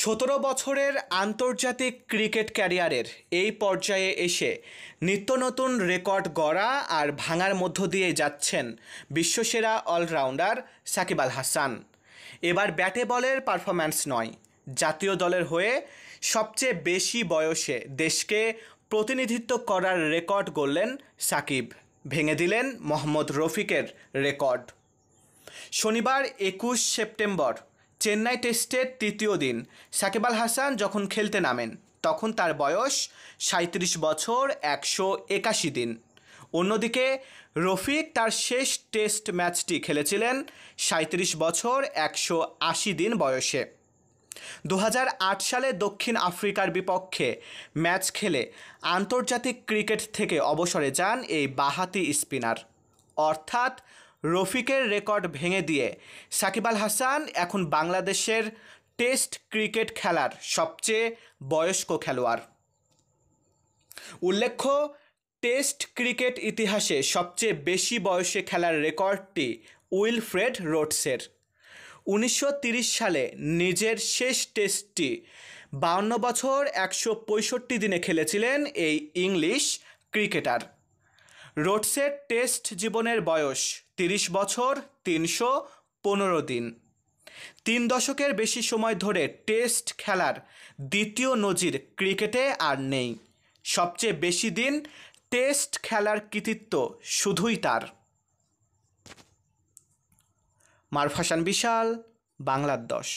17 বছরের আন্তর্জাতিক ক্রিকেট ক্যারিয়ারের এই পর্যায়ে এসে নিত্য নতুন রেকর্ড গড়া আর ভাঙার মধ্য দিয়ে যাচ্ছেন বিশ্বসেরা অলরাউন্ডার সাকিব আল হাসান। এবার ব্যাটে বলের পারফরম্যান্স নয়, জাতীয় দলের হয়ে সবচেয়ে বেশি বয়সে দেশকে প্রতিনিধিত্ব করার রেকর্ড গড়লেন সাকিব, ভেঙে দিলেন মোহাম্মদ রফিকের রেকর্ড। শনিবার 21 সেপ্টেম্বর চেন্নাই টেস্টের তৃতীয় দিন সাকিব আল হাসান যখন খেলতে নামেন তখন তার বয়স 37 বছর 181 দিন। অন্যদিকে রফিক তার শেষ টেস্ট ম্যাচটি খেলেছিলেন 37 বছর 180 দিন বয়সে। 2008 সালে দক্ষিণ আফ্রিকার বিপক্ষে ম্যাচ খেলে আন্তর্জাতিক ক্রিকেট থেকে অবসরে যান এই বাঁহাতি স্পিনার। অর্থাৎ রফিকের রেকর্ড ভেঙে দিয়ে সাকিব আল হাসান এখন বাংলাদেশের টেস্ট ক্রিকেট খেলার সবচেয়ে বয়স্ক খেলোয়াড়। উল্লেখ্য, টেস্ট ক্রিকেট ইতিহাসে সবচেয়ে বেশি বয়সে খেলার রেকর্ডটি উইলফ্রেড রোডসের। 1930 সালে নিজের শেষ টেস্টটি 52 বছর 165 দিনে খেলেছিলেন এই ইংলিশ ক্রিকেটার। রোডসের টেস্ট জীবনের বয়স 30 বছর 315 দিন। 3 দশকের বেশি সময় ধরে টেস্ট খেলার দ্বিতীয় নজির ক্রিকেটে আর নেই। সবচেয়ে বেশি দিন টেস্ট খেলার কৃতিত্ব শুধুই তার। মারুফ হাসান বিশাল, বাংলার 10।